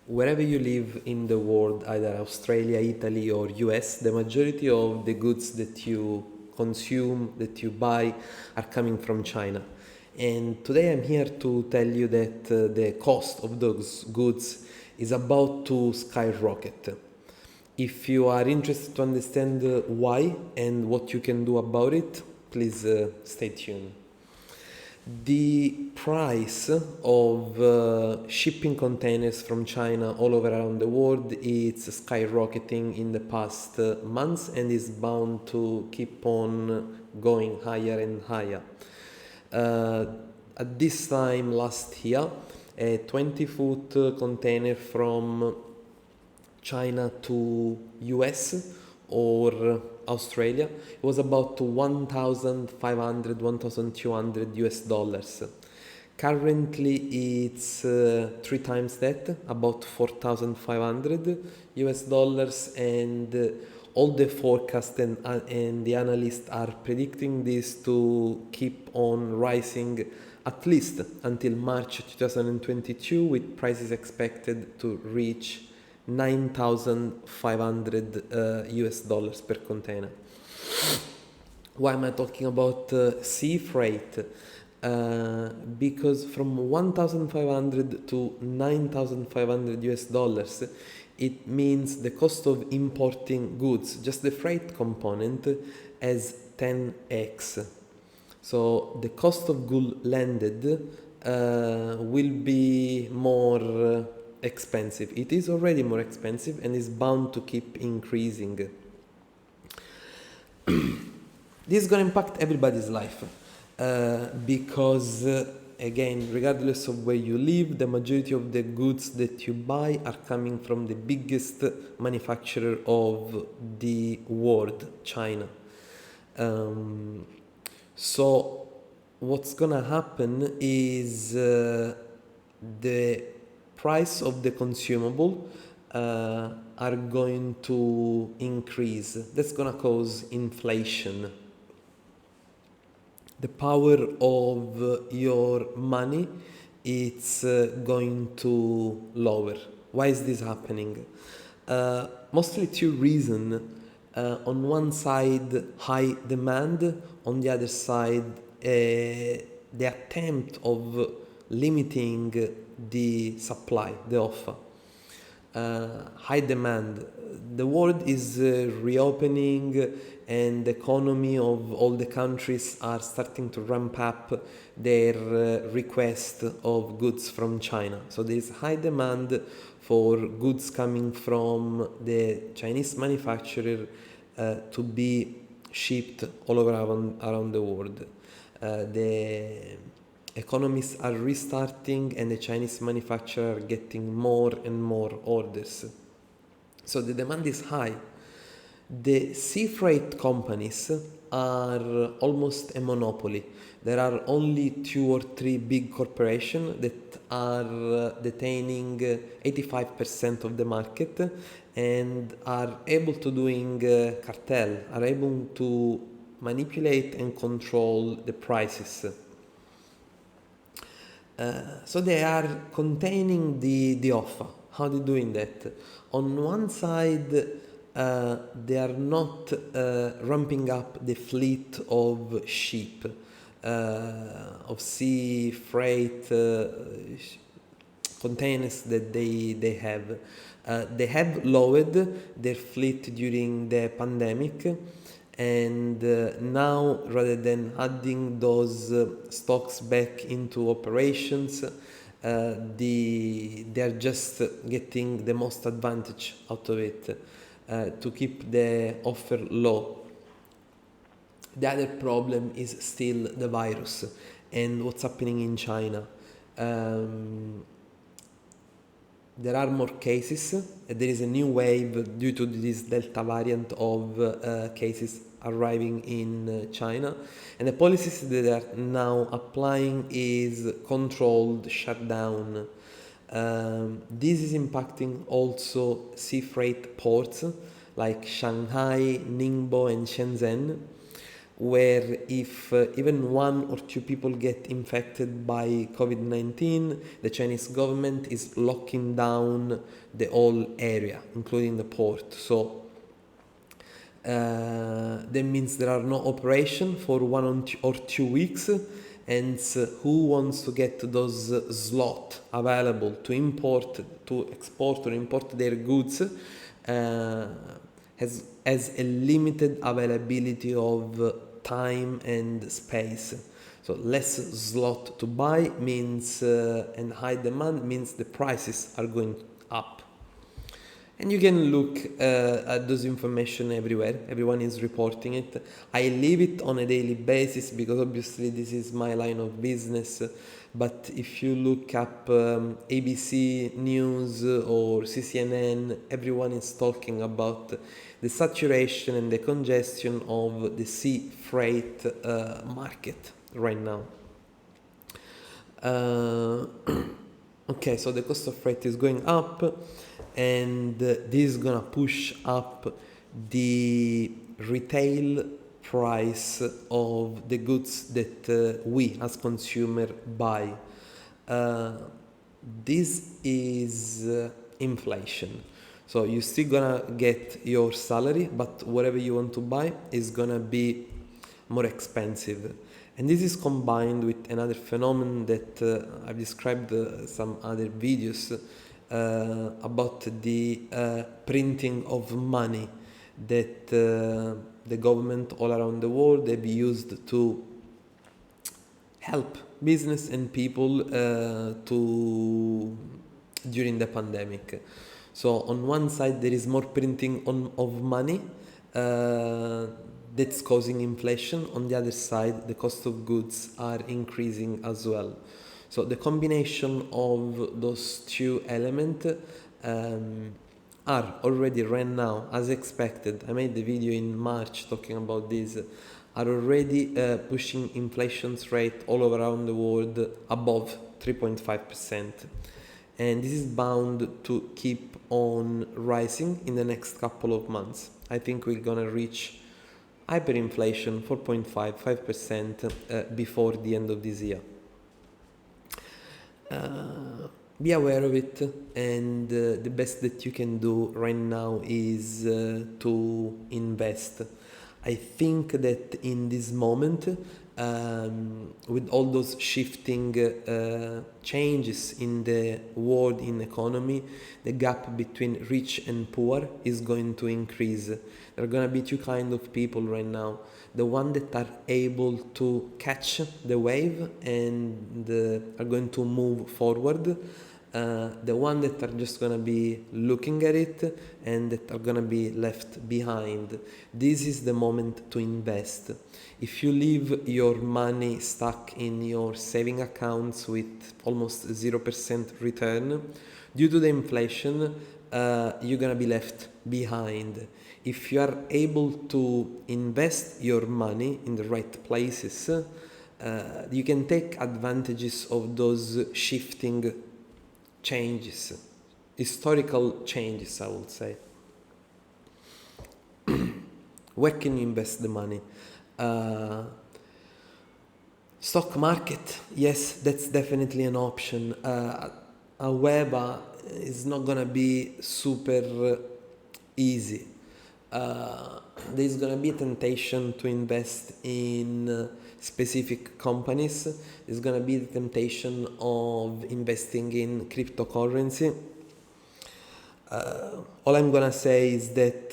Wherever you live in the world, either Australia, Italy, or US, the majority of the goods that you consume, that you buy, are coming from China. And today I'm here to tell you that the cost of those goods is about to skyrocket. If you are interested to understand why and what you can do about it, please stay tuned. The price of shipping containers from China all over around the world is skyrocketing in the past months and is bound to keep on going higher and higher. Uh, at this time last year, a 20-foot container from China to US or Australia, it was about 1,500, 1,200 US dollars. Currently, it's three times that, about 4,500 US dollars, and all the forecasts and the analysts are predicting this to keep on rising at least until March 2022, with prices expected to reach 9,500 US dollars per container. Why am I talking about sea freight? Because from 1,500 to 9,500 US dollars, it means the cost of importing goods, just the freight component, as 10x. So the cost of good landed will be more expensive. It is already more expensive and is bound to keep increasing. This is going to impact everybody's life because, again, regardless of where you live, the majority of the goods that you buy are coming from the biggest manufacturer of the world, China. So what's gonna happen is the price of the consumable are going to increase. That's gonna cause inflation. The power of your money it's going to lower. Why is this happening? Mostly two reasons. On one side, high demand. On the other side, the attempt of limiting the supply, the offer. High demand. The world is reopening and the economy of all the countries are starting to ramp up their request of goods from China. So there is high demand for goods coming from the Chinese manufacturer to be shipped all over around the world. The economies are restarting and the Chinese manufacturers are getting more and more orders. So the demand is high. The sea freight companies are almost a monopoly. There are only 2 or 3 big corporations that are detaining 85% of the market and are able to doing cartel, are able to manipulate and control the prices. So they are containing the offer. How they doing that? On one side, they are not ramping up the fleet of ship, of sea freight containers that they have. They have lowered their fleet during the pandemic, and now rather than adding those stocks back into operations, they are just getting the most advantage out of it to keep the offer low. The other problem is still the virus and what's happening in China. There are more cases. There is a new wave due to this Delta variant of cases arriving in China. And the policies that are now applying is controlled shutdown. This is impacting also sea freight ports like Shanghai, Ningbo and Shenzhen. where if even one or two people get infected by COVID-19, the Chinese government is locking down the whole area, including the port. So that means there are no operation for 1 or 2 weeks, and who wants to get those slot available to export or import their goods has a limited availability of time and space. So less slot to buy means and high demand means the prices are going up. And you can look at those information everywhere. Everyone is reporting it. I leave it on a daily basis because obviously this is my line of business. But if you look up ABC News or CCNN, everyone is talking about the saturation and the congestion of the sea freight market right now. Okay, so the cost of freight is going up, and this is gonna push up the retail price of the goods that we as consumer buy. This is inflation. So you're still gonna get your salary, but whatever you want to buy is gonna be more expensive. And this is combined with another phenomenon that I've described some other videos about the printing of money that the government all around the world have used to help business and people during the pandemic. So on one side there is more printing of money that's causing inflation. On the other side, the cost of goods are increasing as well. So the combination of those two elements are already right now, as expected. I made the video in March talking about this. Are already pushing inflation rate all around the world above 3.5%. And this is bound to keep on rising in the next couple of months. I think we're gonna reach hyperinflation 4.5% before the end of this year. Be aware of it, and the best that you can do right now is to invest. I think that in this moment, with all those shifting changes in the world, in economy, the gap between rich and poor is going to increase. There are going to be two kinds of people right now. The one that are able to catch the wave and are going to move forward. The one that are just gonna be looking at it and that are gonna be left behind. This is the moment to invest. If you leave your money stuck in your saving accounts with almost 0% return, due to the inflation, you're gonna be left behind. If you are able to invest your money in the right places, you can take advantages of those shifting changes, historical changes, I would say. Where can you invest the money? Stock market, yes, that's definitely an option. However, it's not gonna be super easy. There's gonna be a temptation to invest in specific companies. There's gonna be the temptation of investing in cryptocurrency. All I'm gonna say is that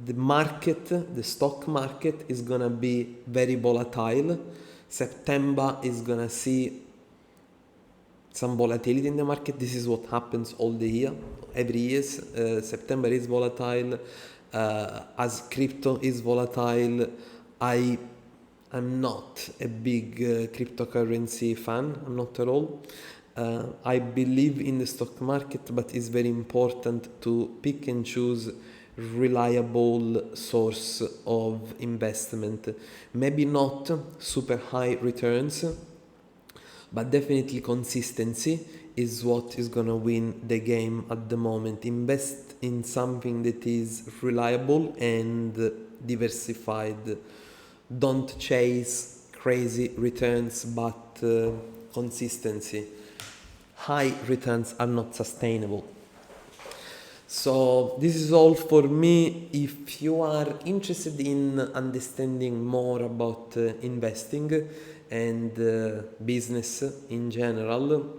the stock market is gonna be very volatile. September is gonna see some volatility in the market. This is what happens all the year. Every year, September is volatile. As crypto is volatile, I'm not a big cryptocurrency fan. I'm not at all. I believe in the stock market, but it's very important to pick and choose reliable source of investment. Maybe not super high returns, but definitely consistency is what is gonna win the game at the moment. Invest in something that is reliable and diversified. Don't chase crazy returns, but consistency. High returns are not sustainable. So this is all for me. If you are interested in understanding more about investing and business in general,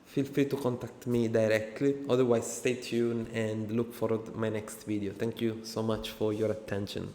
feel free to contact me directly. Otherwise, stay tuned and look forward to my next video. Thank you so much for your attention.